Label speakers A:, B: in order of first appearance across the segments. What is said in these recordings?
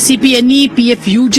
A: CPNE, PFUJ,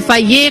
A: FIA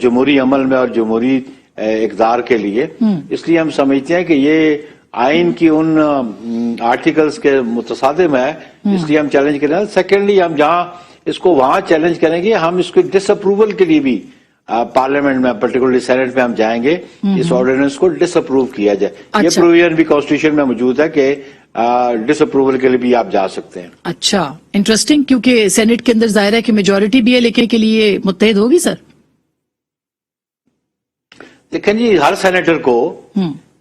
B: جمہوری عمل میں اور جمہوری اقدار کے لیے. اس لیے ہم سمجھتے ہیں کہ یہ آئین کی ان آرٹیکلز کے متصادم ہے, اس لیے ہم چیلنج کریں. سیکنڈلی ہم جہاں اس کو وہاں چیلنج کریں گے, ہم اس کو ڈس اپروول کے لیے بھی پارلیمنٹ میں پرٹیکولرلی سینٹ میں ہم جائیں گے, اس آرڈیننس کو ڈس اپروو کیا جائے. یہ پروویژن بھی کانسٹیٹیوشن میں موجود ہے کہ ڈس اپروول کے لیے بھی آپ جا سکتے ہیں.
A: اچھا, انٹرسٹنگ, کیونکہ سینٹ کے اندر ظاہر ہے کہ میجورٹی بھی ہے, لیکن کے لیے متحد ہوگی سر.
B: دیکھیں جی, ہر سینیٹر کو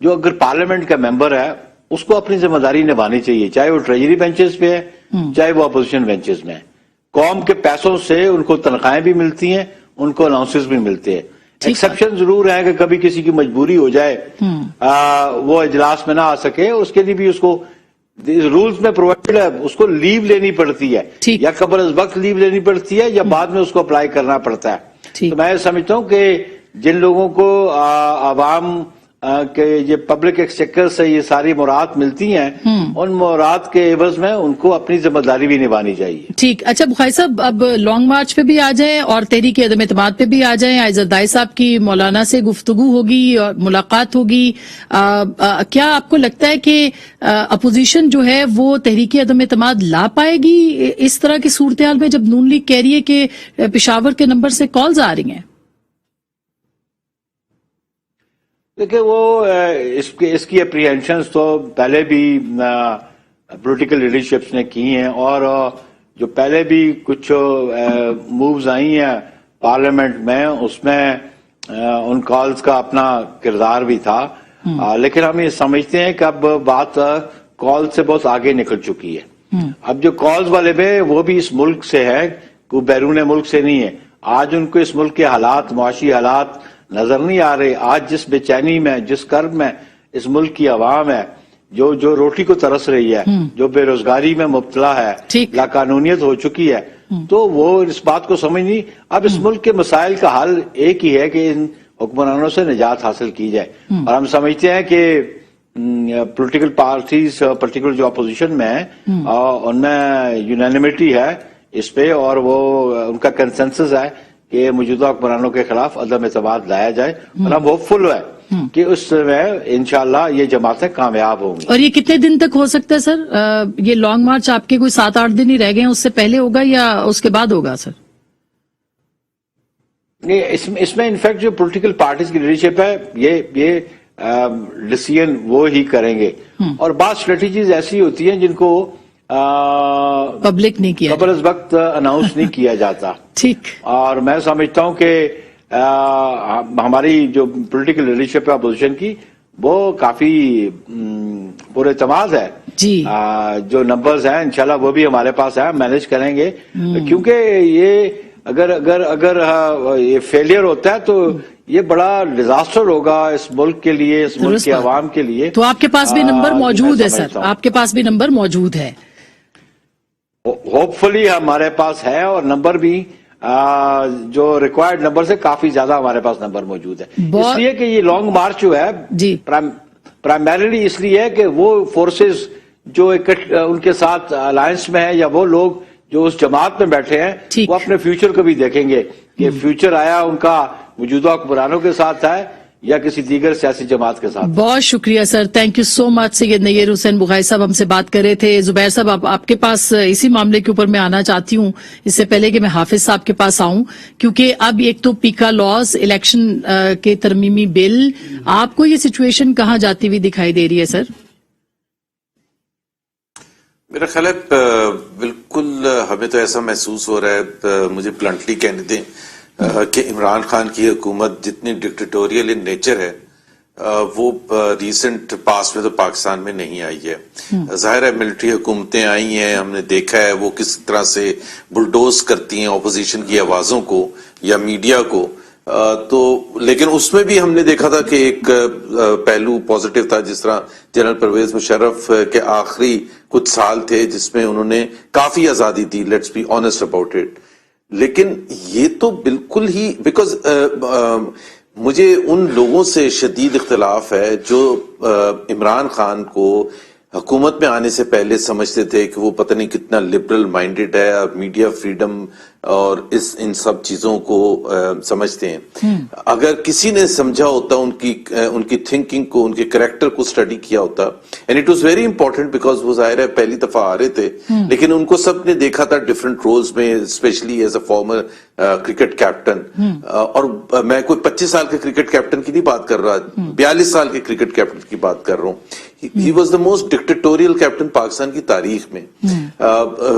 B: جو اگر پارلیمنٹ کا ممبر ہے اس کو اپنی ذمہ داری نبھانی چاہیے, چاہے وہ ٹریجری بینچز پہ ہے چاہے وہ اپوزیشن بینچز میں. قوم کے پیسوں سے ان کو تنخواہیں بھی ملتی ہیں, ان کو الاؤنسز بھی ملتے ہیں. ایکسیپشن ضرور ہے کہ کبھی کسی کی مجبوری ہو جائے وہ اجلاس میں نہ آ سکے, اس کے لیے بھی اس کو رولز میں پرووائڈ ہے, اس کو لیو لینی پڑتی ہے, یا قبل از وقت لیو لینی پڑتی ہے یا بعد میں اس کو اپلائی کرنا پڑتا ہے. تو میں سمجھتا ہوں کہ جن لوگوں کو عوام کہ یہ پبلک ایکسچیکر سے یہ ساری مراد ملتی ہیں, ان مراد کے عوض میں ان کو اپنی ذمہ داری بھی نبھانی چاہیے.
A: ٹھیک. اچھا بخاری صاحب, اب لانگ مارچ پہ بھی آ جائیں اور تحریک عدم اعتماد پہ بھی آ جائیں. عزت دائی صاحب کی مولانا سے گفتگو ہوگی اور ملاقات ہوگی. کیا آپ کو لگتا ہے کہ اپوزیشن جو ہے وہ تحریک عدم اعتماد لا پائے گی اس طرح کی صورتحال میں, جب نون لیگ کہہ رہی ہے کہ پشاور کے نمبر سے کالز آ رہی ہیں؟
B: دیکھیں, وہ اس کی اپریہنشنز تو پہلے بھی پولیٹیکل لیڈرشپس نے کی ہیں, اور جو پہلے بھی کچھ مووز آئی ہیں پارلیمنٹ میں, اس میں ان کالز کا اپنا کردار بھی تھا. لیکن ہم یہ سمجھتے ہیں کہ اب بات کال سے بہت آگے نکل چکی ہے. اب جو کالز والے بھی وہ بھی اس ملک سے ہے, کوئی بیرون ملک سے نہیں ہے. آج ان کو اس ملک کے حالات, معاشی حالات نظر نہیں آ رہے. آج جس بے چینی میں, جس کرب میں اس ملک کی عوام ہے, جو روٹی کو ترس رہی ہے, جو بے روزگاری میں مبتلا ہے, لاقانونیت ہو چکی ہے, تو وہ اس بات کو سمجھ نہیں. اب اس ملک کے مسائل کا حل ایک ہی ہے کہ ان حکمرانوں سے نجات حاصل کی جائے. اور ہم سمجھتے ہیں کہ پولیٹیکل پارٹیز پرٹیکولر جو اپوزیشن میں ہیں ان میں یونینیمٹی ہے اس پہ, اور وہ ان کا کنسنسس ہے کہ موجودہ حکمرانوں کے خلاف عدم اعتماد لایا جائے. اور ہم ہوپ فل ہے کہ اس میں انشاءاللہ یہ جماعتیں کامیاب ہوں گی. اور
A: یہ کتنے دن تک ہو سکتا ہے سر؟ یہ لانگ مارچ آپ کے کوئی 7-8 دن ہی رہ گئے ہیں, اس سے پہلے ہوگا یا اس کے بعد ہوگا سر؟
B: اس میں انفیکٹ جو پولیٹیکل پارٹیز کی لیڈرشپ ہے یہ ڈیسیژن وہ ہی کریں گے. اور بعض اسٹریٹجیز ایسی ہوتی ہیں جن کو
A: پبلک نہیں کیا,
B: قبل از وقت اناؤنس نہیں کیا جاتا.
A: ٹھیک.
B: اور میں سمجھتا ہوں کہ ہماری جو پولیٹیکل لیڈرشپ ہے اپوزیشن کی, وہ کافی پورے اعتماد ہے.
A: جی.
B: جو نمبرز ہیں انشاءاللہ وہ بھی ہمارے پاس ہیں, مینج کریں گے. کیونکہ یہ اگر یہ فیلئر ہوتا ہے تو یہ بڑا ڈیزاسٹر ہوگا اس ملک کے لیے, اس ملک کے عوام کے لیے.
A: تو آپ کے پاس بھی نمبر موجود ہے سر, آپ کے پاس بھی نمبر موجود ہے؟
B: ہوپ فلی ہمارے پاس ہے, اور نمبر بھی جو ریکوائرڈ نمبر سے کافی زیادہ ہمارے پاس نمبر موجود ہے. اس لیے کہ یہ لانگ مارچ جو ہے پرائمریلی اس لیے ہے کہ وہ فورسز جو ان کے ساتھ الائنس میں ہیں, یا وہ لوگ جو اس جماعت میں بیٹھے ہیں, وہ اپنے فیوچر کو بھی دیکھیں گے کہ فیوچر آیا ان کا موجودہ حکمرانوں کے ساتھ ہے یا کسی دیگر سیاسی جماعت کے ساتھ.
A: بہت شکریہ سر, تھینک یو سو مچ. سید نییر حسین بخاری صاحب ہم سے بات کر رہے تھے. زبیر صاحب, آپ کے پاس اسی معاملے کے اوپر میں آنا چاہتی ہوں اس سے پہلے کہ میں حافظ صاحب کے پاس آؤں, کیونکہ اب ایک تو پیکا لاز, الیکشن کے ترمیمی بل, آپ کو یہ سچویشن کہاں جاتی ہوئی دکھائی دے رہی ہے سر؟
C: میرا خیال ہے بالکل ہمیں تو ایسا محسوس ہو رہا ہے, مجھے بلنٹلی کہنے دیں کہ عمران خان کی حکومت جتنی ڈکٹیٹوریل ان نیچر ہے وہ ریسنٹ پاس میں تو پاکستان میں نہیں آئی ہے. ظاہر ہے ملٹری حکومتیں آئی ہیں, ہم نے دیکھا ہے وہ کس طرح سے بلڈوز کرتی ہیں اپوزیشن کی آوازوں کو یا میڈیا کو. تو لیکن اس میں بھی ہم نے دیکھا تھا کہ ایک پہلو پازیٹیو تھا, جس طرح جنرل پرویز مشرف کے آخری کچھ سال تھے جس میں انہوں نے کافی آزادی دی, let's be honest about it. لیکن یہ تو بالکل ہی بیکاز مجھے ان لوگوں سے شدید اختلاف ہے جو عمران خان کو حکومت میں آنے سے پہلے سمجھتے تھے کہ وہ پتہ نہیں کتنا لبرل مائنڈڈ ہے, میڈیا فریڈم اور ان سب چیزوں کو سمجھتے ہیں. اگر کسی نے سمجھا ہوتا ان کی تھنکنگ کو، ان کے کریکٹر کو اسٹڈی کیا ہوتا، and it was very important because وہ ظاہر ہے پہلی دفعہ آ رہے تھے، لیکن ان کو سب نے دیکھا تھا ڈفرنٹ رولز میں، especially as a former cricket captain. اور میں کوئی 25 سال کے کرکٹ کیپٹن کی نہیں بات کر رہا، 42 سال کے کرکٹ کیپٹن کی بات کر رہا ہوں. He was the most dictatorial captain Pakistan کی تاریخ میں.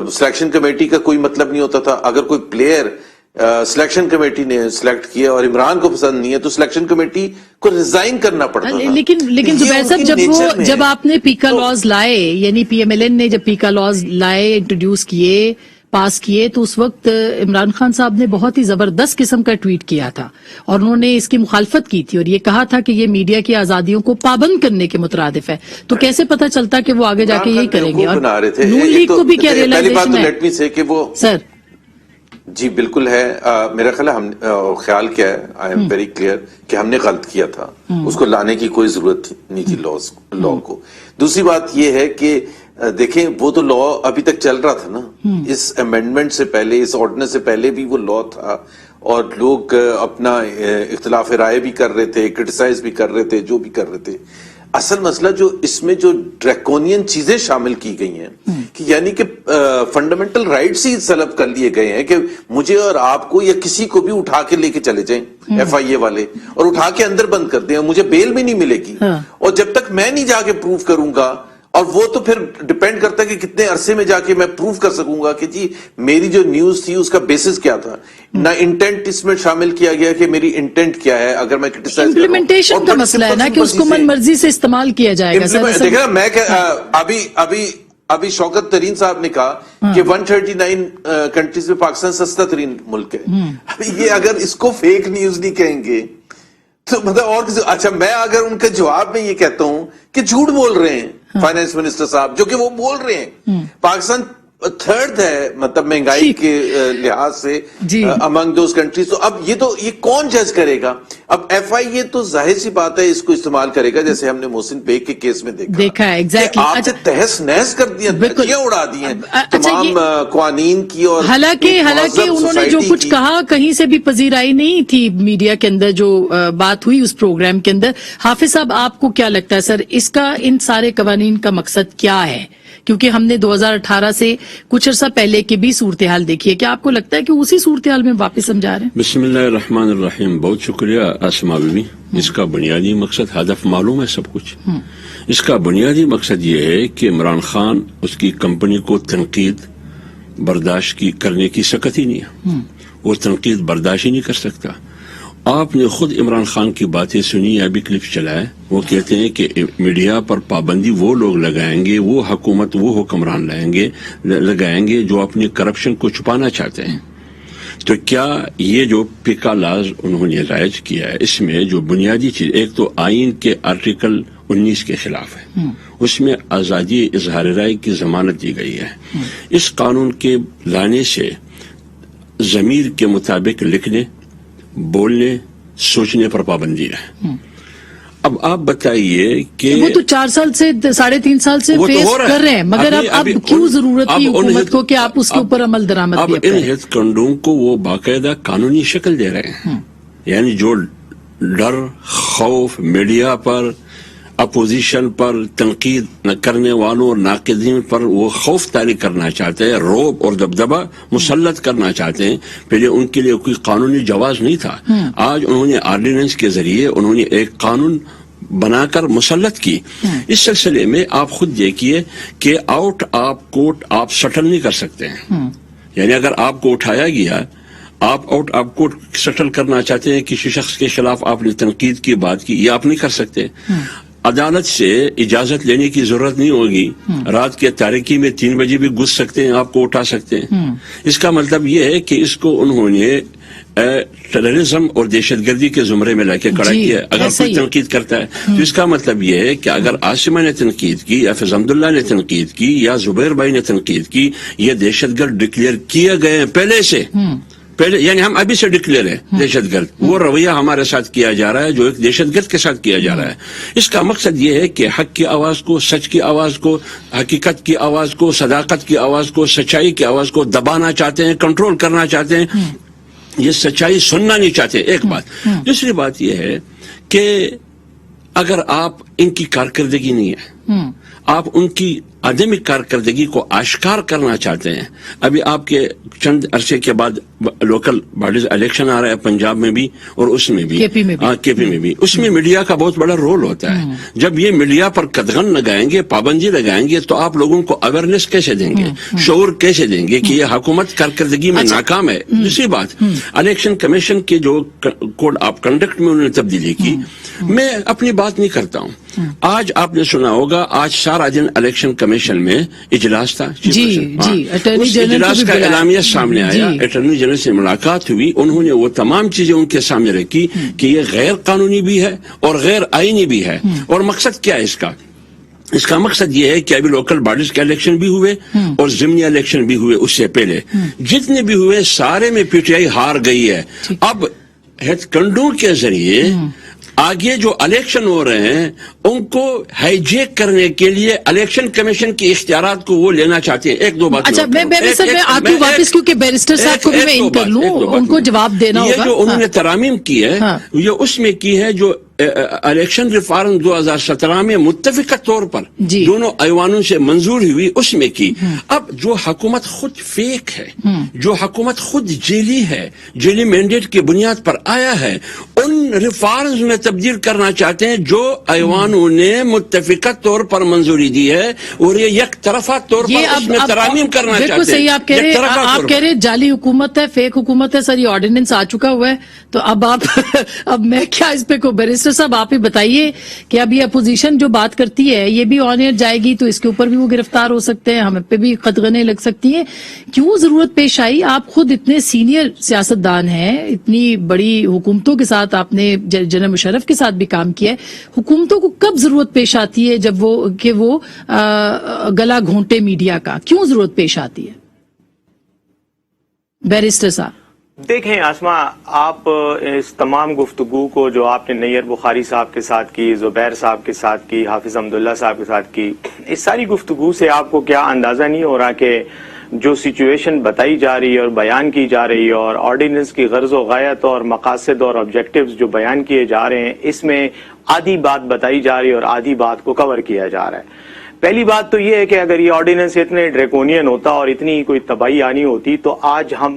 C: سلیکشن کمیٹی کا کوئی مطلب نہیں ہوتا تھا. اگر کوئی پلیئر سلیکشن کمیٹی نے سلیکٹ کیا اور عمران کو پسند نہیں ہے تو سلیکشن کمیٹی کو ریزائن کرنا پڑتا تھا.
A: لیکن زبیر صاحب جب آپ نے پیکا لاز لائے، یعنی پی ایم ایل این نے جب پیکا لاز لائے، انٹروڈیوس کیے، پاس کیے، تو اس وقت عمران خان صاحب نے بہت ہی زبردست قسم کا ٹویٹ کیا تھا اور انہوں نے اس کی مخالفت کی تھی اور یہ کہا تھا کہ یہ میڈیا کی آزادیوں کو پابند کرنے کے مترادف ہے. تو کیسے پتا چلتا کہ وہ آگے جا کے یہی کریں گے؟ اور نون لیگ کو بھی کیا ریئلائزیشن ہے سر؟
C: جی بالکل ہے. میرا خیال کیا ہے، آئی ایم ویری کلیئر کہ ہم نے غلط کیا تھا، اس کو لانے کی کوئی ضرورت نہیں تھی لا کو. دوسری بات یہ ہے کہ دیکھیں وہ تو لا ابھی تک چل رہا تھا نا، اس امینڈمنٹ سے پہلے، اس آرڈیننس سے پہلے بھی وہ لا تھا اور لوگ اپنا اختلاف رائے بھی کر رہے تھے، کرٹیسائز بھی کر رہے تھے، جو بھی کر رہے تھے. اصل مسئلہ جو اس میں جو ڈریکونین چیزیں شامل کی گئی ہیں کہ یعنی کہ فنڈامنٹل رائٹس ہی سلب کر لیے گئے ہیں کہ مجھے اور آپ کو یا کسی کو بھی اٹھا کے لے کے چلے جائیں ایف آئی اے والے اور اٹھا کے اندر بند کر دیں، مجھے بیل بھی نہیں ملے گی. اور جب تک میں نہیں جا کے پروف کروں گا، اور وہ تو پھر ڈیپینڈ کرتا ہے کہ کتنے عرصے میں جا کے میں پروف کر سکوں گا کہ جی میری جو نیوز تھی اس کا بیسس کیا تھا. نہ انٹینٹ اس میں شامل کیا گیا کہ میری انٹینٹ کیا ہے. اگر میں کرٹیسائز کروں،
A: امپلیمنٹیشن کا مسئلہ ہے نا کہ اس کو من مرضی سے استعمال کیا جائے گا.
C: دیکھیں میں ابھی شوکت ترین صاحب نے کہا کہ 139 کنٹریز میں پاکستان سستا ترین ملک ہے. یہ اگر اس کو فیک نیوز نہیں کہیں گے تو مطلب اور کسی. اچھا میں اگر ان کے جواب میں یہ کہتا ہوں کہ جھوٹ بول رہے ہیں فائنانس منسٹر صاحب، جو کہ وہ بول رہے ہیں پاکستان تھرڈ ہے مطلب مہنگائی کے لحاظ سے امنگ دوز کنٹریز. تو اب یہ کون جج کرے گا؟ اب ایف آئی اے تو ظاہر سی بات ہے اس کو استعمال کرے گا، جیسے ہم نے محسن بیگ کے کیس میں دیکھا ہے. آپ سے تہس نہس کر دیا، دھجیاں اڑا دی ہیں تمام قوانین کی. اور
A: حالانکہ انہوں نے جو کچھ کہا کہیں سے بھی پذیرائی نہیں تھی میڈیا کے اندر جو بات ہوئی اس پروگرام کے اندر. حافظ صاحب آپ کو کیا لگتا ہے سر، اس کا ان سارے قوانین کا مقصد کیا ہے؟ کیونکہ ہم نے 2018 سے کچھ عرصہ پہلے کی بھی صورتحال دیکھی ہے، کیا آپ کو لگتا ہے کہ اسی صورتحال میں واپس ہم جا رہے ہیں؟
D: بسم اللہ الرحمن الرحیم. بہت شکریہ آسما بیوی. اس کا بنیادی مقصد، ہدف معلوم ہے سب کچھ. اس کا بنیادی مقصد یہ ہے کہ عمران خان، اس کی کمپنی کو تنقید برداشت کرنے کی سکت ہی نہیں ہے. وہ تنقید برداشت ہی نہیں کر سکتا. آپ نے خود عمران خان کی باتیں سنی یا بھی کلپ چلائے. وہ کہتے ہیں کہ میڈیا پر پابندی وہ لوگ لگائیں گے، وہ حکومت، وہ حکمران لگائیں گے جو اپنی کرپشن کو چھپانا چاہتے ہیں. تو کیا یہ جو پیکا لاز انہوں نے رائج کیا ہے، اس میں جو بنیادی چیز، ایک تو آئین کے آرٹیکل 19 کے خلاف ہے، اس میں آزادی اظہار رائے کی ضمانت دی گئی ہے. اس قانون کے لانے سے ضمیر کے مطابق لکھنے، بولنے، سوچنے پر پابندی ہے. اب آپ بتائیے کہ
A: وہ تو 4 سال سے 3.5 سال سے فیس کر رہے ہیں، مگر اب کیوں ضرورت تھی حکومت کو کہ آپ اس کے اوپر عمل درآمد
D: اب ان ہیلتھ کنڈوم کو وہ باقاعدہ قانونی شکل دے رہے ہیں. یعنی جو ڈر، خوف میڈیا پر، اپوزیشن پر، تنقید کرنے والوں اور ناقدین پر وہ خوف طاری کرنا چاہتے ہیں، رعب اور دبدبہ مسلط کرنا چاہتے ہیں. پہلے ان کے لیے کوئی قانونی جواز نہیں تھا. آج انہوں نے آرڈیننس کے ذریعے انہوں نے ایک قانون بنا کر مسلط کی. اس سلسلے میں آپ خود دیکھیے کہ آؤٹ آف کورٹ آپ سٹل نہیں کر سکتے ہیں. یعنی اگر آپ کو اٹھایا گیا، آپ آؤٹ آف کورٹ سٹل کرنا چاہتے ہیں، کسی شخص کے خلاف آپ نے تنقید کی بات کی، یہ آپ نہیں کر سکتے. عدالت سے اجازت لینے کی ضرورت نہیں ہوگی. رات کے تاریکی میں 3 بجے بھی گھس سکتے ہیں، آپ کو اٹھا سکتے ہیں. اس کا مطلب یہ ہے کہ اس کو انہوں نے ٹیررزم اور دہشت گردی کے زمرے میں لا کے کھڑا کیا. اگر کوئی تنقید کرتا ہے تو اس کا مطلب یہ ہے کہ اگر عاصمہ نے تنقید کی یا فیض عبداللہ نے تنقید کی یا زبیر بھائی نے تنقید کی، یہ دہشت گرد ڈکلیئر کیے گئے ہیں پہلے سے. پہلے یعنی ہم ابھی سے ڈکلیئر ہے دہشت گرد، وہ رویہ ہمارے ساتھ کیا جا رہا ہے جو ایک دہشت گرد کے ساتھ کیا جا رہا ہے. اس کا مقصد یہ ہے کہ حق کی آواز کو، سچ کی آواز کو، حقیقت کی آواز کو، صداقت کی آواز کو، سچائی کی آواز کو دبانا چاہتے ہیں، کنٹرول کرنا چاہتے ہیں. یہ سچائی سننا نہیں چاہتے. ایک بات. دوسری بات یہ ہے کہ اگر آپ ان کی کارکردگی نہیں ہے، آپ ان کی عدم کارکردگی کو آشکار کرنا چاہتے ہیں. ابھی آپ کے چند عرصے کے بعد لوکل باڈیز الیکشن آ رہا ہے پنجاب میں بھی اور اس میں بھی، کے پی میں بھی. اس میں میڈیا کا بہت بڑا رول ہوتا ہے. جب یہ میڈیا پر قدغن لگائیں گے، پابندی لگائیں گے، تو آپ لوگوں کو اویئرنیس کیسے دیں گے، شعور کیسے دیں گے کہ یہ حکومت کارکردگی میں ناکام ہے. دوسری بات، الیکشن کمیشن کے جو کوڈ آف کنڈکٹ میں انہوں نے تبدیلی کی، میں اپنی بات نہیں کرتا ہوں. آج آپ نے سنا ہوگا، آج سارا دن الیکشن کمیشن میں اجلاس تھا. اس اجلاس کا اعلامیہ سامنے آیا، اٹارنی جنرل سے ملاقات ہوئی، انہوں نے وہ تمام چیزیں ان کے سامنے رکھی کہ یہ غیر قانونی بھی ہے اور غیر آئینی بھی ہے. اور مقصد کیا ہے اس کا؟ اس کا مقصد یہ ہے کہ ابھی لوکل باڈیز کے الیکشن بھی ہوئے اور ضمنی الیکشن بھی ہوئے. اس سے پہلے جتنے بھی ہوئے سارے میں پی ٹی آئی ہار گئی ہے. اب ہیڈ کنڈوں کے ذریعے آگے جو الیکشن ہو رہے ہیں ان کو ہائی جیک کرنے کے لیے الیکشن کمیشن کے اختیارات کو وہ لینا چاہتے ہیں. ایک دو بات.
A: اچھا، میں آپ کو واپس، کیونکہ بیرسٹر صاحب کو بھی میں ان کر لوں، ان کو جواب دینا ہوگا.
D: یہ جو انہوں نے ترامیم کی ہے، یہ اس میں کی ہے جو الیکشن ریفارم 2017 میں متفقہ طور پر دونوں ایوانوں سے منظور ہوئی، اس میں کی. اب جو حکومت خود فیک ہے، جو حکومت خود جیلی ہے، جیلی مینڈیٹ کی بنیاد پر آیا ہے، ان ریفارمز میں تبدیل کرنا چاہتے ہیں جو ایوانوں نے متفقہ طور پر منظوری دی ہے، اور یہ یک طرفہ طور پر اس میں ترامیم کرنا چاہتے ہیں.
A: بالکل صحیح آپ کہہ رہے جعلی حکومت ہے، فیک حکومت ہے. سر یہ آرڈیننس آ چکا ہوا ہے، تو اب میں کیا اس پہ کو بیرسٹر صاحب آپ ہی بتائیے کہ اب یہ اپوزیشن جو بات کرتی ہے یہ بھی آن ایئر جائے گی تو اس کے اوپر بھی وہ گرفتار ہو سکتے ہیں، ہمیں پہ بھی قدغنیں لگ سکتی ہیں. کیوں ضرورت پیش آئی؟ آپ خود اتنے سینئر سیاستدان ہیں، اتنی بڑی حکومتوں کے ساتھ آپ نے جنرل مشرف کے ساتھ بھی کام کیا ہے. حکومتوں کو کب ضرورت پیش آتی ہے جب وہ گلا گھونٹے میڈیا کا؟ کیوں ضرورت پیش آتی ہے بیرسٹر صاحب؟
E: دیکھیں آسما، آپ اس تمام گفتگو کو جو آپ نے نیئر بخاری صاحب کے ساتھ کی، زبیر صاحب کے ساتھ کی، حافظ حمداللہ صاحب کے ساتھ کی، اس ساری گفتگو سے آپ کو کیا اندازہ نہیں ہو رہا کہ جو سچویشن بتائی جا رہی ہے اور بیان کی جا رہی ہے اور آرڈیننس کی غرض و غایت اور مقاصد اور آبجیکٹیوز جو بیان کیے جا رہے ہیں، اس میں آدھی بات بتائی جا رہی ہے اور آدھی بات کو کور کیا جا رہا ہے. پہلی بات تو یہ ہے کہ اگر یہ آرڈیننس اتنے ڈریکونین ہوتا اور اتنی کوئی تباہی آنی ہوتی تو آج ہم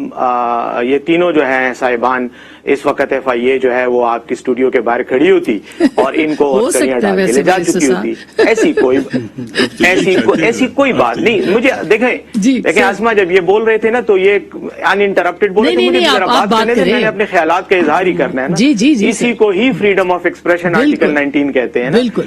E: یہ تینوں جو ہیں صاحبان اس وقت ایف آئی اے جو ہے وہ آپ کی اسٹوڈیو کے باہر کھڑی ہوتی اور ان کو ڈال کے لے جا چکی ہوتی. ایسی کوئی بات نہیں. مجھے دیکھیں آسما، جب یہ بول رہے تھے نا تو یہ ان انٹرپٹیڈ بول رہے تھے، مجھے ذرا بات کرنے دیں، میں نے اپنے خیالات کا اظہار ہی کرنا ہے نا. اسی کو ہی فریڈم آف ایکسپریشن آرٹیکل 19 کہتے ہیں نا. بالکل.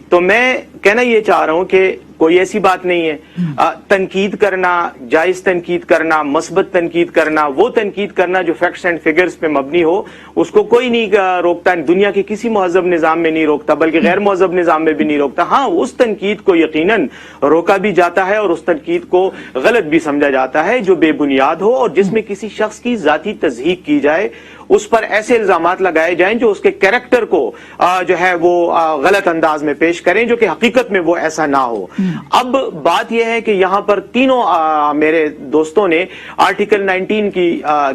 E: تو میں کہنا یہ چاہ رہا ہوں کہ کوئی ایسی بات نہیں ہے. تنقید کرنا، جائز تنقید کرنا، مثبت تنقید کرنا، وہ تنقید کرنا جو فیکٹس اینڈ فگرز پہ مبنی ہو، اس کو کوئی نہیں روکتا. دنیا کے کسی مہذب نظام میں نہیں روکتا، بلکہ غیر مہذب نظام میں بھی نہیں روکتا. ہاں، اس تنقید کو یقیناً روکا بھی جاتا ہے اور اس تنقید کو غلط بھی سمجھا جاتا ہے جو بے بنیاد ہو اور جس میں کسی شخص کی ذاتی تضحیق کی جائے، اس پر ایسے الزامات لگائے جائیں جو اس کے کیریکٹر کو جو ہے وہ غلط انداز میں پیش کریں، جو کہ حقیقت میں وہ ایسا نہ ہو. اب بات یہ ہے کہ یہاں پر تینوں میرے دوستوں نے آرٹیکل 19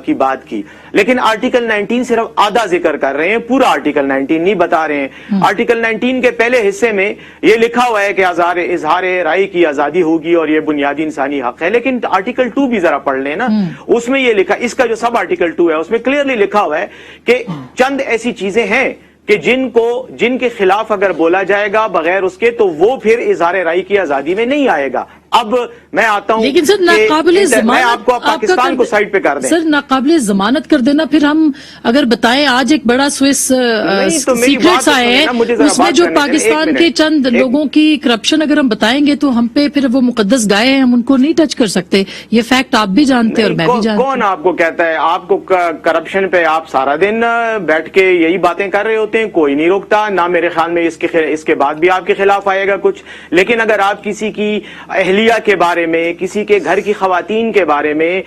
E: کی بات کی، لیکن آرٹیکل 19 صرف آدھا ذکر کر رہے ہیں، پورا آرٹیکل 19 نہیں بتا رہے ہیں. آرٹیکل 19 کے پہلے حصے میں یہ لکھا ہوا ہے کہ اظہار رائے کی آزادی ہوگی اور یہ بنیادی انسانی حق ہے، لیکن آرٹیکل 2 بھی ذرا پڑھ لیں نا. اس میں یہ لکھا، اس کا جو سب آرٹیکل 2 ہے اس میں کلیئرلی لکھا ہوا ہے کہ چند ایسی چیزیں ہیں کہ جن کے خلاف اگر بولا جائے گا بغیر اس کے تو وہ پھر اظہار رائے کی آزادی میں نہیں آئے گا. اب میں آتا ہوں،
A: لیکن سر ناقابل ضمانت،
E: میں آپ کو پاکستان کو سائڈ پہ کر دیں.
A: سر ناقابل ضمانت کر دینا، پھر ہم اگر بتائیں آج ایک بڑا سوئس سیکریٹس آئے ہیں اس میں جو پاکستان کے چند لوگوں کی کرپشن اگر ہم بتائیں گے تو ہم پہ پھر وہ مقدس گائے ہیں، ہم ان کو نہیں ٹچ کر سکتے. یہ فیکٹ آپ بھی جانتے ہیں اور میں بھی جانتا ہوں.
E: کون آپ کو کہتا ہے؟ آپ کو کرپشن پہ آپ سارا دن بیٹھ کے یہی باتیں کر رہے ہوتے ہیں، کوئی نہیں روکتا. نہ میرے خیال میں اس کے بعد بھی آپ کے خلاف آئے گا کچھ. لیکن اگر آپ کسی کی اہلیت اہلیہ کے بارے میں، کسی کے گھر کی خواتین کے بارے میں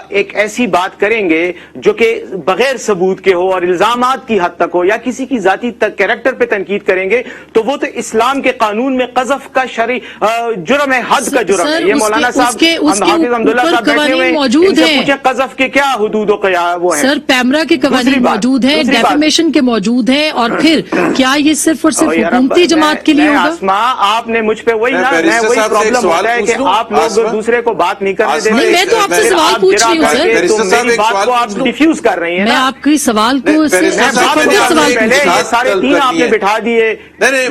E: ایک ایسی بات کریں گے جو کہ بغیر ثبوت کے ہو اور الزامات کی حد تک ہو، یا کسی کی ذاتی کیریکٹر پہ تنقید کریں گے، تو وہ تو اسلام کے قانون میں قذف کا جرم ہے، حد کا جرم ہے. یہ مولانا صاحب حافظ حمداللہ صاحب بیٹھے ہوئے ان سے پوچھیں قذف کے کیا حدود و وہ ہیں.
A: سر پیمرا کے قوانین موجود ہیں، ڈیفیمیشن کے موجود ہیں، اور پھر کیا یہ صرف اور صرف حکومتی جماعت کے لیے ہوگا؟
E: آپ نے مجھ پہ وہی پرابلم ہوتا ہے کہ آپ لوگ دوسرے کو بات نہیں کرنے دے رہے.
A: میں تو آپ سے سوال پوچھ رہی ہوں سر،
E: میری بات کو آپ ڈیفیوز کر رہی ہیں.
A: میں آپ کی سوال کو
E: سارے تین آپ نے بٹھا دیے،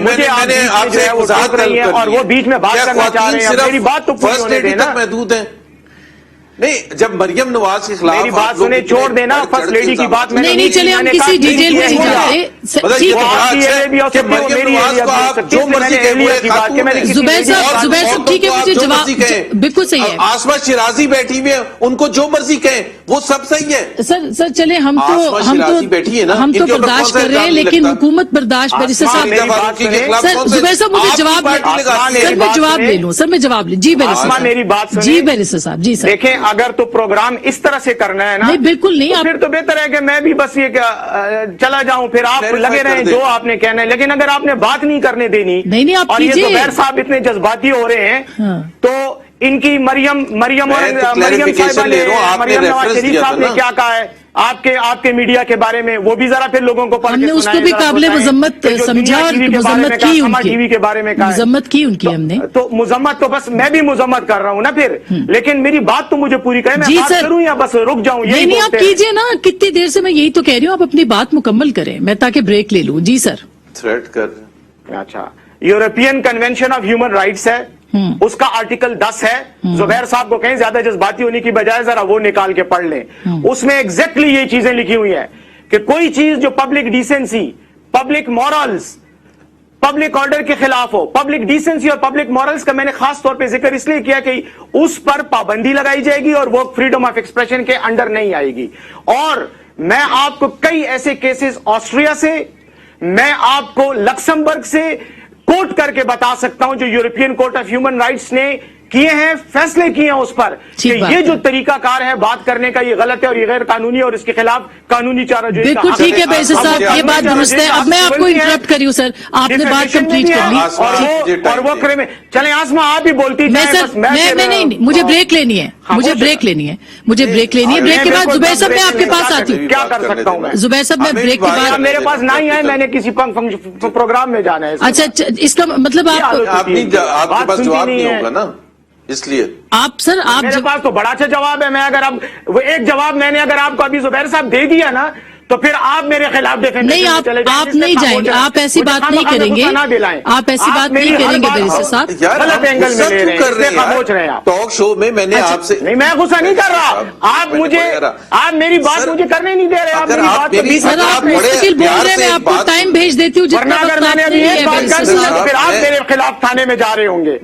E: مجھے آپ سے وضاحت رہی ہیں اور وہ بیچ میں بات کرنا چاہ رہے ہیں. میری بات تو پوری ہونے دینا.
C: محدود ہیں نہیں، جب مریم نواز کے خلاف
E: میری بات سنے چھوڑ دینا، فرسٹ لیڈی کی بات میں
A: نہیں چلے ہم کسی ڈیٹیل میں نہیں جاتے. زبیر صاحب ٹھیک ہے، مجھے جواب بالکل صحیح ہے.
C: آسما شیرازی بیٹھی ہوئی ہیں، ان کو جو مرضی کہیں وہ سب صحیح ہے.
A: سر چلے ہم تو برداشت کر رہے ہیں، لیکن حکومت برداشت بیرسٹر صاحب. سر زبیر صاحب مجھے جواب لے لوں. سر میں جواب لیں. جی بیرسٹر صاحب. جی سر
E: دیکھیں، اگر تو پروگرام اس طرح سے کرنا ہے نا،
A: نہیں بالکل نہیں،
E: پھر تو بہتر ہے کہ میں بھی بس یہ چلا جاؤں، پھر آپ لگے رہیں جو آپ نے کہنا ہے. لیکن اگر آپ نے بات نہیں کرنے دینی اور یہ زبیر صاحب اتنے جذباتی ہو رہے ہیں، تو ان کی مریم صاحبہ نے، مریم نواز شریف صاحب نے کیا کہا ہے آپ کے میڈیا کے بارے میں، وہ بھی ذرا پھر لوگوں کو
A: ہم نے اس کو بھی قابل مذمت سمجھا اور مذمت کی،
E: ٹی وی کے بارے میں
A: مذمت کی ان کی ہم نے.
E: تو مذمت تو بس میں بھی مذمت کر رہا ہوں نا پھر، لیکن میری بات تو مجھے پوری کریں. میں بات کروں یا بس رک جاؤں؟
A: نہیں آپ کیجئے نا، کتنی دیر سے میں یہی تو کہہ رہی ہوں، آپ اپنی بات مکمل کریں، میں تاکہ بریک لے لوں. جی سر.
C: تھریٹ کر.
E: اچھا، European convention of human rights ہے، اس کا آرٹیکل 10 ہے. زبیر صاحب کو کہیں زیادہ جذباتی ہونے کی بجائے ذرا وہ نکال کے پڑھ لیں. اس میں ایگزیکٹلی یہ چیزیں لکھی ہوئی ہیں کہ کوئی چیز جو public decency, public morals, public order کے خلاف ہو. پبلک ڈیسنسی اور پبلک مورلز کا میں نے خاص طور پہ ذکر اس لیے کیا کہ اس پر پابندی لگائی جائے گی اور وہ فریڈم آف ایکسپریشن کے انڈر نہیں آئے گی. اور میں آپ کو کئی ایسے کیسز آسٹریا سے، میں آپ کو لکسمبرگ سے کوٹ کر کے بتا سکتا ہوں جو European court of human rights نے کیے ہیں، فیصلے کیے ہیں اس پر کہ یہ جو طریقہ کار ہے بات کرنے کا یہ غلط ہے اور یہ غیر قانونی اور اس کے خلاف قانونی چارہ جو
A: بالکل ٹھیک ہے بیرسٹر صاحب، یہ بات درست ہے. اب میں آپ کو انٹرپٹ کری ہوں سر، آپ نے بات کمپلیٹ کر لی
E: اور وہ کرے میں چلیں. آسما آپ ہی بولتی
A: میں نہیں، مجھے بریک لینی ہے، بریک لینی ہے. بریک کے بعد زبیر صاحب میں آپ کے پاس آتی ہوں.
E: کیا کر سکتا ہوں میں
A: زبیر صاحب؟ میں بریک کے بعد
E: میرے پاس نہیں ہے، میں نے کسی پروگرام میں جانا ہے.
A: اچھا اس کا مطلب
C: آپ کے پاس جواب نہیں ہوگا نا، اس لیے
E: میرے پاس تو بڑا اچھا جواب ہے. میں اگر اب وہ ایک جواب میں نے اگر آپ کو ابھی زبیر صاحب دے دیا نا، تو پھر آپ میرے خلاف
A: نہیں، آپ نہیں جائیں گے، آپ ایسی بات نہیں کریں گے، آپ ایسی بات نہیں کریں گے بیرسٹر صاحب.
E: غلط اینگل میں لے رہے ہیں، خاموش رہے ہیں.
C: ٹاک شو میں میں نے آپ سے
E: نہیں، میں غصہ نہیں کر رہا. آپ میری بات مجھے کرنے نہیں دے رہے. آپ میری بات
A: سر آپ مستقل بول رہے ہیں، میں آپ کو ٹائم بھیج دیتی ہوں جتنا
E: اگر میں نے ابھی ایک بات کر دی تو پھر آپ میرے خلاف تھانے میں جا رہے ہوں گے.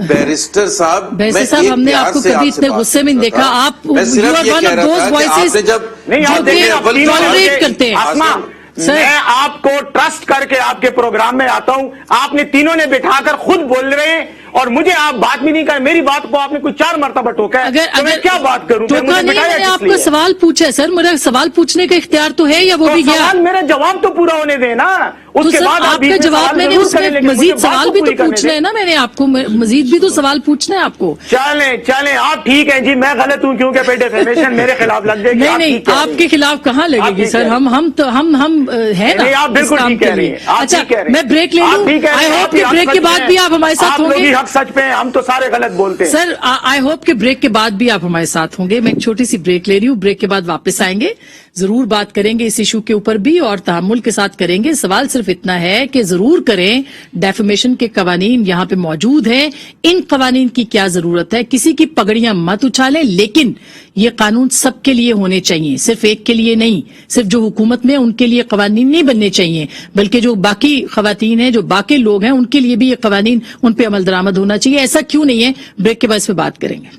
C: بیرسٹر صاحب
A: ہم نے آپ کو کبھی اتنے غصے میں دیکھا. آپ کرتے ہیں.
E: میں آپ کو ٹرسٹ کر کے آپ کے پروگرام میں آتا ہوں، آپ نے تینوں نے بٹھا کر خود بول رہے ہیں اور مجھے آپ بات بھی نہیں کر. میری بات کو آپ نے کوئی 4 مرتبہ ٹوکا ہے، تو میں کیا بات کروں؟
A: ٹوکا نہیں، میں نے آپ کو سوال پوچھا ہے سر، میرا سوال پوچھنے کا اختیار تو ہے یا وہ بھی گیا؟
E: میرا جواب تو پورا ہونے دیں نا، اس کے بعد
A: آپ کا جواب میں نے اس میں مزید سوال بھی تو پوچھنا ہے نا. میں نے آپ کو مزید بھی تو سوال پوچھنا ہے آپ کو.
E: چلیں آپ ٹھیک ہیں جی، میں غلط ہوں کیونکہ پہ ڈیفیمیشن میرے خلاف لگ جائے گی.
A: نہیں، آپ کے خلاف کہاں لگے گی سر؟ ہم ہے نا،
E: آپ بالکل ٹھیک کہہ رہی ہیں.
A: اچھا میں بریک لے لوں. آئی ہوپ کہ بریک کے بعد بھی آپ ہمارے ساتھ ہوں گے.
E: حق سچ پہ ہم تو سارے غلط بولتے ہیں
A: سر. آئی ہوپ کہ بریک کے بعد بھی آپ ہمارے ساتھ ہوں گے. میں ایک چھوٹی سی بریک لے رہی ہوں، بریک کے بعد واپس آئیں گے، ضرور بات کریں گے اس ایشو کے اوپر بھی اور تحمل کے ساتھ کریں گے. سوال صرف اتنا ہے کہ ضرور کریں، ڈیفیمیشن کے قوانین یہاں پہ موجود ہیں، ان قوانین کی کیا ضرورت ہے؟ کسی کی پگڑیاں مت اچھالیں، لیکن یہ قانون سب کے لیے ہونے چاہیے، صرف ایک کے لیے نہیں. صرف جو حکومت میں ان کے لیے قوانین نہیں بننے چاہیے، بلکہ جو باقی خواتین ہیں، جو باقی لوگ ہیں، ان کے لیے بھی یہ قوانین ان پہ عمل درآمد ہونا چاہیے. ایسا کیوں نہیں ہے؟ بریک کے بعد اس پہ بات کریں گے.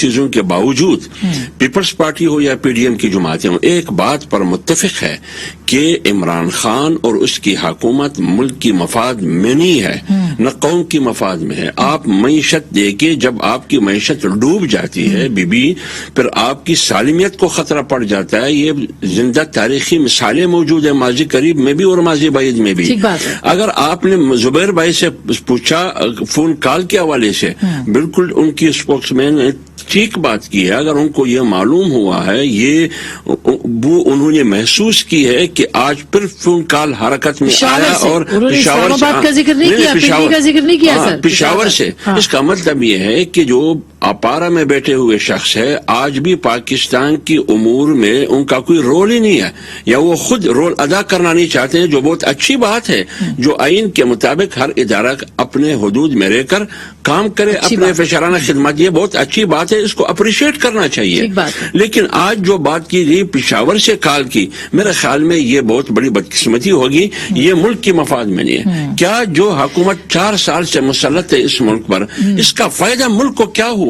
D: چیزوں کے باوجود پیپلز پارٹی ہو یا پی ڈی ایم کی جماعتیں ہوں، ایک بات پر متفق ہے کہ عمران خان اور اس کی حکومت ملک کی مفاد میں نہیں ہے، نہ قوم کی مفاد میں ہے۔ آپ معیشت دیکھیں، جب آپ کی معیشت ڈوب جاتی ہے پھر آپ کی سالمیت کو خطرہ پڑ جاتا ہے۔ یہ زندہ تاریخی مثالیں موجود ہیں، ماضی قریب میں بھی اور ماضی بعید میں بھی۔ اگر آپ نے زبیر بھائی سے پوچھا فون کال کے حوالے سے، بالکل ان کی اسپوکس مین نے ٹھیک بات کی ہے۔ اگر ان کو یہ معلوم ہوا ہے، وہ انہوں نے محسوس کی ہے کہ آج پھر فون کال حرکت میں آیا اور پشاور سے، اس کا مطلب یہ ہے کہ جو اپارا میں بیٹھے ہوئے شخص ہے، آج بھی پاکستان کی امور میں ان کا کوئی رول ہی نہیں ہے، یا وہ خود رول ادا کرنا نہیں چاہتے ہیں، جو بہت اچھی بات ہے۔ جو آئین کے مطابق ہر ادارہ اپنے حدود میں رہ کر کام کرے، اپنے فشارانہ خدمات، یہ بہت اچھی بات ہے، اس کو اپریشیٹ کرنا چاہیے۔ لیکن آج جو بات کی گئی پشاور سے کال کی، میرے خیال میں یہ بہت بڑی بدقسمتی ہوگی، یہ ملک کی مفاد میں نہیں ہے۔ کیا جو حکومت 4 سال سے مسلط ہے اس ملک پر، اس کا فائدہ ملک کو کیا ہوا؟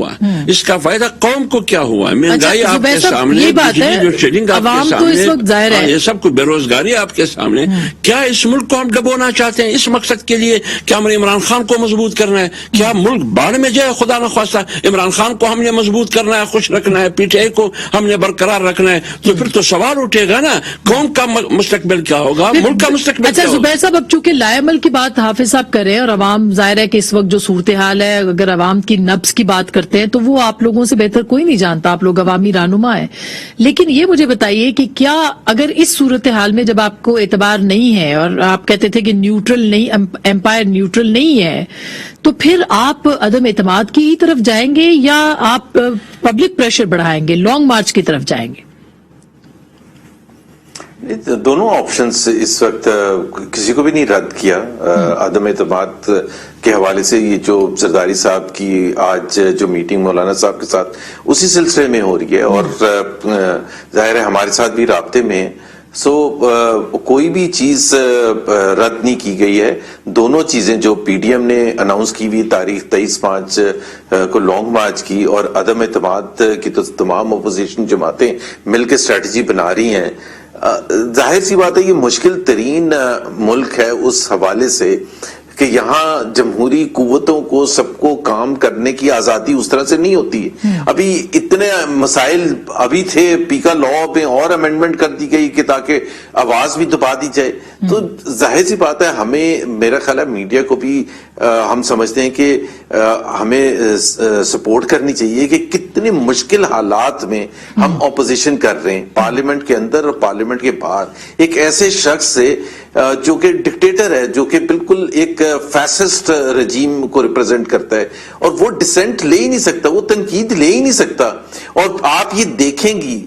D: اس کا فائدہ قوم کو کیا ہوا؟ مہنگائی آپ کے سامنے، بجلی جو شیلنگ آپ کے سامنے، یہ سب کچھ، بے روزگاری آپ کے سامنے۔ کیا اس ملک کو ہم ڈبونا چاہتے ہیں اس مقصد کے لیے کہ ہم نے عمران خان کو مضبوط کرنا ہے؟ کیا ملک باڑ میں جائے خدا نخواستہ، عمران خان کو ہم نے مضبوط کرنا ہے، خوش رکھنا ہے، پی ٹی آئی کو ہم نے برقرار رکھنا ہے؟ تو پھر تو سوال اٹھے گا نا، قوم کا مستقبل کیا ہوگا، ملک کا مستقبل کیا ہوگا؟ اچھا زبیر صاحب، اب چونکہ لائے عمل کی بات حافظ صاحب کر رہے ہیں اور عوام ظاہر ہے کہ اس وقت جو صورتحال ہے، اگر عوام کی نبض کی بات کرتے ہیں تو وہ آپ لوگوں سے بہتر کوئی نہیں جانتا، آپ لوگ عوامی رہنما ہیں۔ لیکن یہ مجھے بتائیے کہ کیا اگر اس صورتحال میں جب آپ کو اعتبار نہیں ہے اور آپ کہتے تھے کہ نیوٹرل نہیں، امپائر نیوٹرل نہیں ہے، تو پھر آپ عدم اعتماد کی طرف جائیں گے یا آپ پبلک پریشر بڑھائیں گے، لانگ مارچ کی طرف جائیں گے؟
C: دونوں آپشنز اس وقت کسی کو بھی نہیں رد کیا۔ عدم اعتماد کے حوالے سے یہ جو زرداری صاحب کی آج جو میٹنگ مولانا صاحب کے ساتھ اسی سلسلے میں ہو رہی ہے، اور ظاہر ہے ہمارے ساتھ بھی رابطے میں، کوئی بھی چیز رد نہیں کی گئی ہے۔ دونوں چیزیں جو پی ڈی ایم نے اناؤنس کی ہوئی تاریخ 23/5 کو لانگ مارچ کی، اور عدم اعتماد کی تو تمام اپوزیشن جماعتیں مل کے اسٹریٹجی بنا رہی ہیں۔ ظاہر سی بات ہے یہ مشکل ترین ملک ہے اس حوالے سے کہ یہاں جمہوری قوتوں کو سب کو کام کرنے کی آزادی اس طرح سے نہیں ہوتی ہے۔ ابھی اتنے مسائل ابھی تھے، پیکا لا میں اور امینڈمنٹ کر دی گئی کہ تاکہ آواز بھی دبا دی جائے۔ تو ظاہر سی بات ہے ہمیں، میرا خیال ہے میڈیا کو بھی ہم سمجھتے ہیں کہ ہمیں سپورٹ کرنی چاہیے کہ کتنے مشکل حالات میں ہم اپوزیشن کر رہے ہیں، پارلیمنٹ کے اندر اور پارلیمنٹ کے باہر، ایک ایسے شخص سے جو کہ ڈکٹیٹر ہے، جو کہ بالکل ایک فیسسٹ رجیم کو ریپرزینٹ کرتا ہے، اور وہ ڈسینٹ لے ہی نہیں سکتا، وہ تنقید لے ہی نہیں سکتا۔ اور آپ یہ دیکھیں گی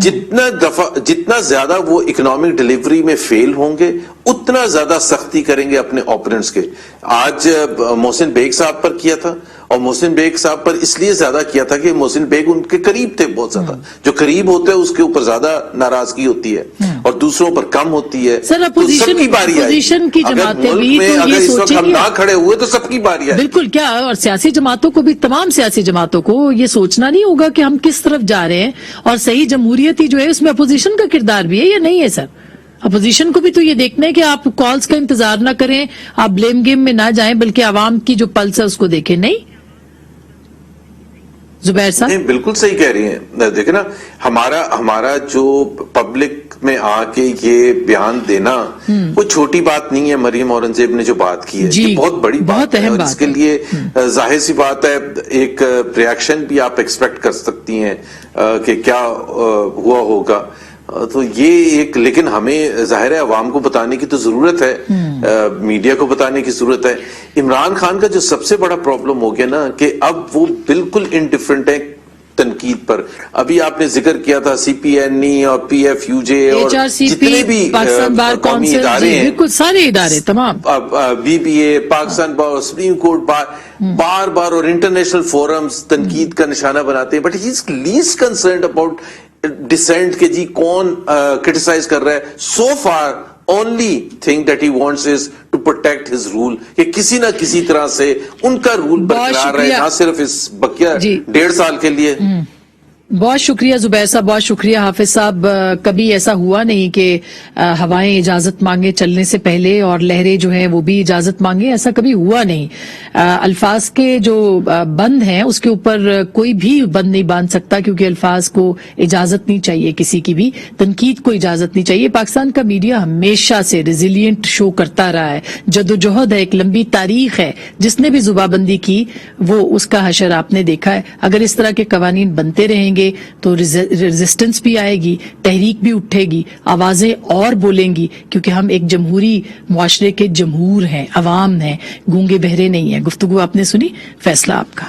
C: جتنا زیادہ وہ اکنامک ڈیلیوری میں فیل ہوں گے، اتنا زیادہ سختی کریں گے اپنے اوپوننٹس کے۔ آج محسن بیگ صاحب پر کیا تھا، اور محسن بیگ صاحب پر اس لیے زیادہ کیا تھا کہ محسن بیگ ان کے قریب تھے بہت زیادہ، جو قریب ہوتا ہے اس کے اوپر زیادہ ناراضگی ہوتی ہے اور دوسروں پر کم ہوتی ہے۔
A: سر اپوزیشن کی باری آئی، اگر ملک میں
C: اگر اس وقت ہم نہ کھڑے ہوئے تو سب کی باری آئی۔
A: بالکل، کیا اور سیاسی جماعتوں کو بھی، تمام سیاسی جماعتوں کو یہ سوچنا نہیں ہوگا کہ ہم کس طرف جا رہے ہیں، اور صحیح جمہوریت جو ہے اس میں اپوزیشن کا کردار بھی ہے یا نہیں ہے؟ سر اپوزیشن کو بھی تو یہ دیکھنا ہے کہ آپ کالز کا انتظار نہ کریں، آپ بلیم گیم میں نہ جائیں، بلکہ عوام کی جو پلس ہے اس کو دیکھیں۔ نہیں زبیر صاحب؟
C: نہیں، بالکل صحیح کہہ رہی ہیں۔ دیکھیں نا، ہمارا جو پبلک میں آ کے یہ بیان دینا کوئی چھوٹی بات نہیں ہے۔ مریم اورنگزیب نے جو بات کی ہے یہ بہت بڑی بات ہے، اور اس کے لیے ظاہر سی بات ہے ایک ریاکشن بھی آپ ایکسپیکٹ کر سکتی ہیں کہ کیا ہوا ہوگا۔ تو یہ ایک، لیکن ہمیں ظاہر ہے عوام کو بتانے کی تو ضرورت ہے، میڈیا کو بتانے کی ضرورت ہے۔ عمران خان کا جو سب سے بڑا پرابلم ہو گیا نا کہ اب وہ بالکل انڈیفرنٹ ہے تنقید پر۔ ابھی آپ نے ذکر کیا تھا سی پی این ای اور پی ایف یو جے اور جتنے بھی قومی ادارے ہیں،
A: بالکل سارے ادارے تمام،
C: B B A, Pakistan bar, Supreme Court bar bar اور انٹرنیشنل فورمز تنقید کا نشانہ بناتے ہیں، but he is least concerned about dissent کہ جی کون کرٹیسائز کر رہا ہے۔ So far only thing that he wants is to protect his rule کہ کسی نہ کسی طرح سے ان کا رول برقرار رہے، نہ صرف اس بقیہ 1.5 سال کے لیے.
A: بہت شکریہ زبیر صاحب، بہت شکریہ حافظ صاحب. کبھی ایسا ہوا نہیں کہ ہوائیں اجازت مانگے چلنے سے پہلے اور لہریں جو ہیں وہ بھی اجازت مانگے، ایسا کبھی ہوا نہیں. الفاظ کے جو بند ہیں اس کے اوپر کوئی بھی بند نہیں باندھ سکتا، کیونکہ الفاظ کو اجازت نہیں چاہیے، کسی کی بھی تنقید کو اجازت نہیں چاہیے. پاکستان کا میڈیا ہمیشہ سے ریزیلینٹ شو کرتا رہا ہے، جدوجہد ہے، ایک لمبی تاریخ ہے. جس نے بھی زبان بندی کی وہ اس کا حشر آپ نے دیکھا ہے. اگر اس طرح کے قوانین بنتے رہیں گے تو ریزسٹنس بھی آئے گی، تحریک بھی اٹھے گی، آوازیں اور بولیں گی، کیونکہ ہم ایک جمہوری معاشرے کے جمہور ہیں، عوام ہیں، گونگے بہرے نہیں ہیں. گفتگو آپ نے سنی، فیصلہ آپ کا.